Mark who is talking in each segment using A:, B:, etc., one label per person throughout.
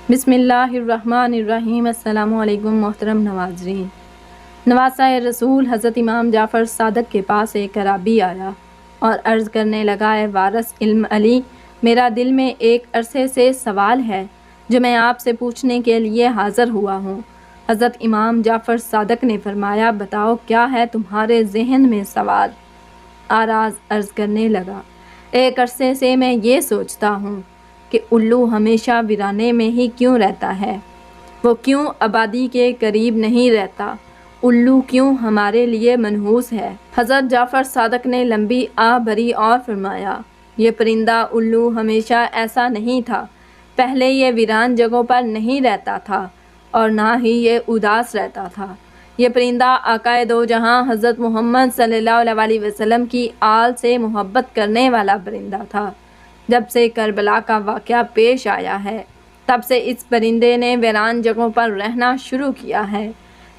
A: بسم اللہ الرحمن الرحیم۔ السلام علیکم محترم نواظرین۔ نواسہ رسول حضرت امام جعفر صادق کے پاس ایک اعرابی آیا اور عرض کرنے لگا، اے وارث علم علی، میرا دل میں ایک عرصے سے سوال ہے جو میں آپ سے پوچھنے کے لیے حاضر ہوا ہوں۔ حضرت امام جعفر صادق نے فرمایا، بتاؤ کیا ہے تمہارے ذہن میں سوال؟ آراز عرض کرنے لگا، ایک عرصے سے میں یہ سوچتا ہوں کہ الو ہمیشہ ویرانے میں ہی کیوں رہتا ہے؟ وہ کیوں آبادی کے قریب نہیں رہتا؟ الو کیوں ہمارے لیے منحوس ہے؟ حضرت جعفر صادق نے لمبی آہ بھری اور فرمایا، یہ پرندہ الو ہمیشہ ایسا نہیں تھا۔ پہلے یہ ویران جگہوں پر نہیں رہتا تھا اور نہ ہی یہ اداس رہتا تھا۔ یہ پرندہ آقا دو جہاں حضرت محمد صلی اللہ علیہ وسلم کی آل سے محبت کرنے والا پرندہ تھا۔ جب سے کربلا کا واقعہ پیش آیا ہے، تب سے اس پرندے نے ویران جگہوں پر رہنا شروع کیا ہے۔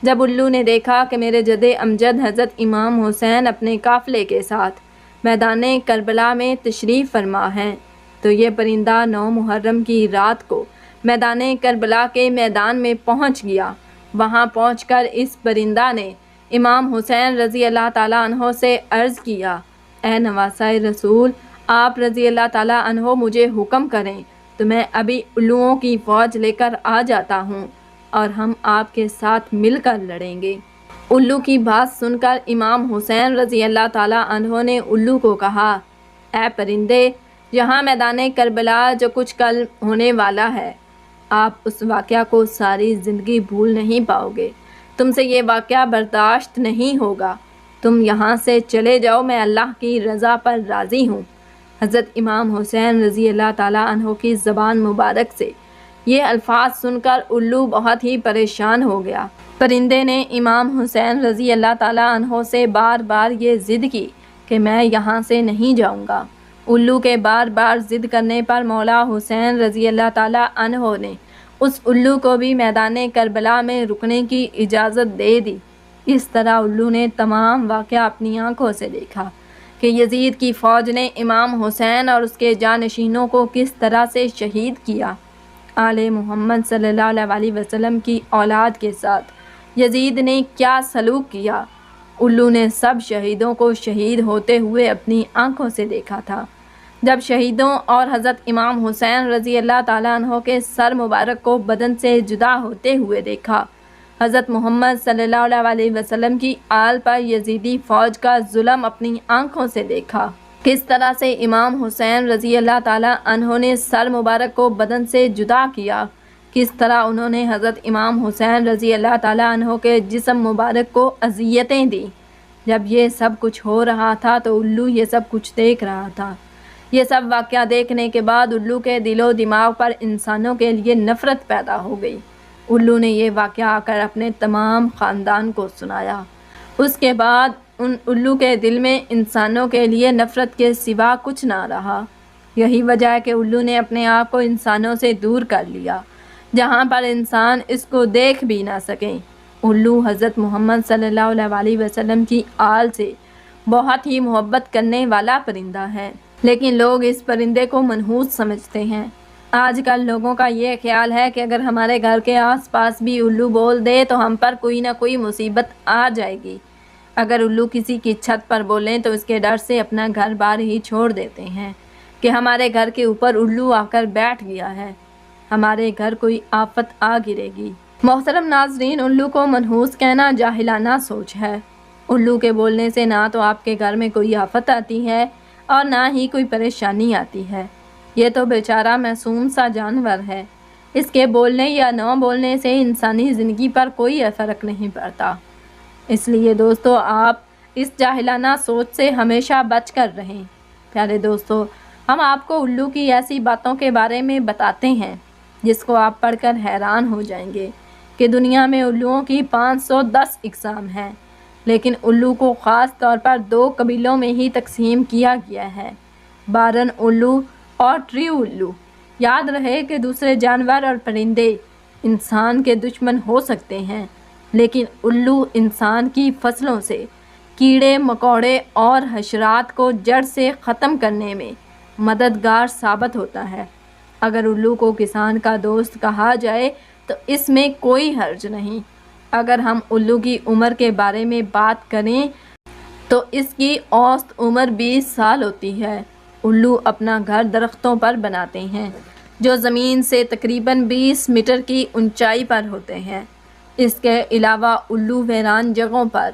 A: جب الو نے دیکھا کہ میرے جد امجد حضرت امام حسین اپنے قافلے کے ساتھ میدان کربلا میں تشریف فرما ہیں، تو یہ پرندہ 9 محرم کی رات کو میدان کربلا کے میدان میں پہنچ گیا۔ وہاں پہنچ کر اس پرندہ نے امام حسین رضی اللہ تعالیٰ عنہ سے عرض کیا، اے نواسہ رسول، آپ رضی اللہ تعالیٰ عنہ مجھے حکم کریں تو میں ابھی الوؤں کی فوج لے کر آ جاتا ہوں اور ہم آپ کے ساتھ مل کر لڑیں گے۔ الو کی بات سن کر امام حسین رضی اللہ تعالیٰ عنہ نے الو کو کہا، اے پرندے، یہاں میدان کربلا جو کچھ کل ہونے والا ہے، آپ اس واقعہ کو ساری زندگی بھول نہیں پاؤ گے۔ تم سے یہ واقعہ برداشت نہیں ہوگا۔ تم یہاں سے چلے جاؤ، میں اللہ کی رضا پر راضی ہوں۔ حضرت امام حسین رضی اللہ تعالیٰ عنہ کی زبان مبارک سے یہ الفاظ سن کر الو بہت ہی پریشان ہو گیا۔ پرندے نے امام حسین رضی اللہ تعالیٰ عنہ سے بار بار یہ ضد کی کہ میں یہاں سے نہیں جاؤں گا۔ الو کے بار بار ضد کرنے پر مولا حسین رضی اللہ تعالیٰ عنہ نے اس الو کو بھی میدان کربلا میں رکنے کی اجازت دے دی۔ اس طرح الو نے تمام واقعہ اپنی آنکھوں سے دیکھا کہ یزید کی فوج نے امام حسین اور اس کے جانشینوں کو کس طرح سے شہید کیا۔ آل محمد صلی اللہ علیہ وسلم کی اولاد کے ساتھ یزید نے کیا سلوک کیا۔ الو نے سب شہیدوں کو شہید ہوتے ہوئے اپنی آنکھوں سے دیکھا تھا۔ جب شہیدوں اور حضرت امام حسین رضی اللہ تعالیٰ عنہ کے سر مبارک کو بدن سے جدا ہوتے ہوئے دیکھا، حضرت محمد صلی اللہ علیہ وسلم کی آل پر یزیدی فوج کا ظلم اپنی آنکھوں سے دیکھا۔ کس طرح سے امام حسین رضی اللہ تعالیٰ عنہ نے سر مبارک کو بدن سے جدا کیا، کس طرح انہوں نے حضرت امام حسین رضی اللہ تعالیٰ عنہ کے جسم مبارک کو اذیتیں دیں۔ جب یہ سب کچھ ہو رہا تھا تو الو یہ سب کچھ دیکھ رہا تھا۔ یہ سب واقعہ دیکھنے کے بعد الو کے دل و دماغ پر انسانوں کے لیے نفرت پیدا ہو گئی۔ الو نے یہ واقعہ آ کر اپنے تمام خاندان کو سنایا۔ اس کے بعد الو کے دل میں انسانوں کے لیے نفرت کے سوا کچھ نہ رہا۔ یہی وجہ ہے کہ الو نے اپنے آپ کو انسانوں سے دور کر لیا، جہاں پر انسان اس کو دیکھ بھی نہ سکیں۔ الو حضرت محمد صلی اللہ علیہ وسلم کی آل سے بہت ہی محبت کرنے والا پرندہ ہے، لیکن لوگ اس پرندے کو منحوس سمجھتے ہیں۔ آج کل لوگوں کا یہ خیال ہے کہ اگر ہمارے گھر کے آس پاس بھی الو بول دے تو ہم پر کوئی نہ کوئی مصیبت آ جائے گی۔ اگر الو کسی کی چھت پر بولیں تو اس کے ڈر سے اپنا گھر بار ہی چھوڑ دیتے ہیں کہ ہمارے گھر کے اوپر الو آ کر بیٹھ گیا ہے، ہمارے گھر کوئی آفت آ گرے گی۔ محترم ناظرین، الو کو منحوس کہنا جاہلانہ سوچ ہے۔ الو کے بولنے سے نہ تو آپ کے گھر میں کوئی آفت آتی ہے اور نہ ہی کوئی پریشانی آتی ہے۔ یہ تو بیچارہ معصوم سا جانور ہے، اس کے بولنے یا نہ بولنے سے انسانی زندگی پر کوئی فرق نہیں پڑتا۔ اس لیے دوستو، آپ اس جاہلانہ سوچ سے ہمیشہ بچ کر رہیں۔ پیارے دوستو، ہم آپ کو الو کی ایسی باتوں کے بارے میں بتاتے ہیں جس کو آپ پڑھ کر حیران ہو جائیں گے کہ دنیا میں الوؤں کی 510 اقسام ہیں، لیکن الو کو خاص طور پر 2 قبیلوں میں ہی تقسیم کیا گیا ہے، بارن الو اور ٹریو الو۔ یاد رہے کہ دوسرے جانور اور پرندے انسان کے دشمن ہو سکتے ہیں، لیکن الو انسان کی فصلوں سے کیڑے مکوڑے اور حشرات کو جڑ سے ختم کرنے میں مددگار ثابت ہوتا ہے۔ اگر الو کو کسان کا دوست کہا جائے تو اس میں کوئی حرج نہیں۔ اگر ہم الو کی عمر کے بارے میں بات کریں تو اس کی اوسط عمر 20 سال ہوتی ہے۔ الو اپنا گھر درختوں پر بناتے ہیں جو زمین سے تقریباً 20 میٹر کی اونچائی پر ہوتے ہیں۔ اس کے علاوہ الو ویران جگہوں پر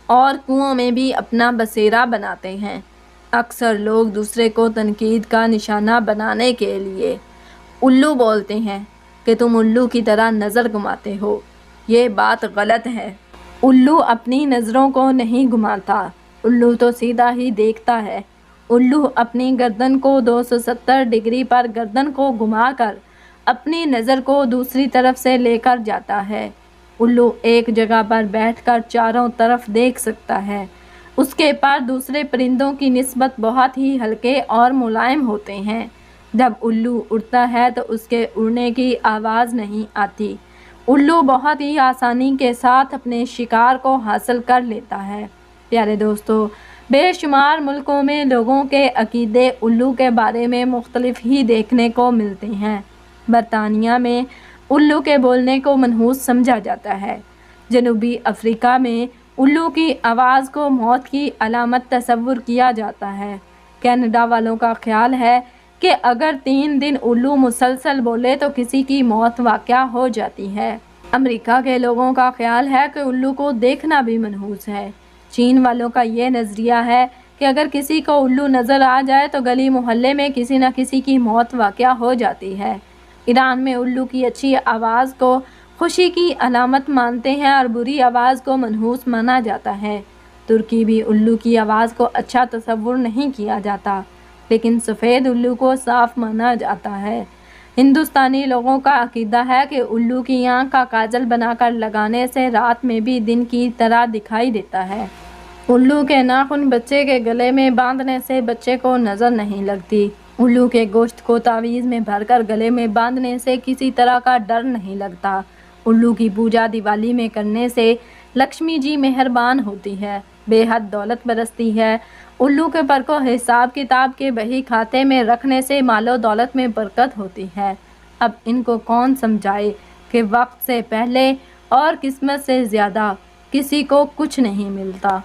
A: اور کنوؤں میں بھی اپنا بسیرا بناتے ہیں۔ اکثر لوگ دوسرے کو تنقید کا نشانہ بنانے کے لیے الو بولتے ہیں کہ تم الو کی طرح نظر گھماتے ہو۔ یہ بات غلط ہے۔ الو اپنی نظروں کو نہیں گھماتا، الو تو سیدھا ہی دیکھتا ہے۔ الو اپنی گردن کو 270 ڈگری پر گردن کو گھما کر اپنی نظر کو دوسری طرف سے لے کر جاتا ہے۔ الو ایک جگہ پر بیٹھ کر چاروں طرف دیکھ سکتا ہے۔ اس کے پر دوسرے پرندوں کی نسبت بہت ہی ہلکے اور ملائم ہوتے ہیں۔ جب الو اڑتا ہے تو اس کے اڑنے کی آواز نہیں آتی۔ الو بہت ہی آسانی کے ساتھ اپنے شکار کو حاصل کر لیتا ہے۔ پیارے دوستو، بے شمار ملکوں میں لوگوں کے عقیدے الو کے بارے میں مختلف ہی دیکھنے کو ملتے ہیں۔ برطانیہ میں الو کے بولنے کو منحوس سمجھا جاتا ہے۔ جنوبی افریقہ میں الو کی آواز کو موت کی علامت تصور کیا جاتا ہے۔ کینیڈا والوں کا خیال ہے کہ اگر 3 دن الو مسلسل بولے تو کسی کی موت واقع ہو جاتی ہے۔ امریکہ کے لوگوں کا خیال ہے کہ الو کو دیکھنا بھی منحوس ہے۔ چین والوں کا یہ نظریہ ہے کہ اگر کسی کو الو نظر آ جائے تو گلی محلے میں کسی نہ کسی کی موت واقع ہو جاتی ہے۔ ایران میں الو کی اچھی آواز کو خوشی کی علامت مانتے ہیں اور بری آواز کو منحوس مانا جاتا ہے۔ ترکی بھی الو کی آواز کو اچھا تصور نہیں کیا جاتا، لیکن سفید الو کو صاف مانا جاتا ہے۔ ہندوستانی لوگوں کا عقیدہ ہے کہ الو کی آنکھ کا کاجل بنا کر لگانے سے رات میں بھی دن کی طرح دکھائی دیتا ہے۔ الو کے ناخن بچے کے گلے میں باندھنے سے بچے کو نظر نہیں لگتی۔ الو کے گوشت کو تعویذ میں بھر کر گلے میں باندھنے سے کسی طرح کا ڈر نہیں لگتا۔ الو کی پوجا دیوالی میں کرنے سے لکشمی جی مہربان ہوتی ہے، بے حد دولت برستی ہے۔ الو کے پر کو حساب کتاب کے بہی کھاتے میں رکھنے سے مال و دولت میں برکت ہوتی ہے۔ اب ان کو کون سمجھائے کہ وقت سے پہلے اور قسمت سے زیادہ کسی کو کچھ نہیں ملتا۔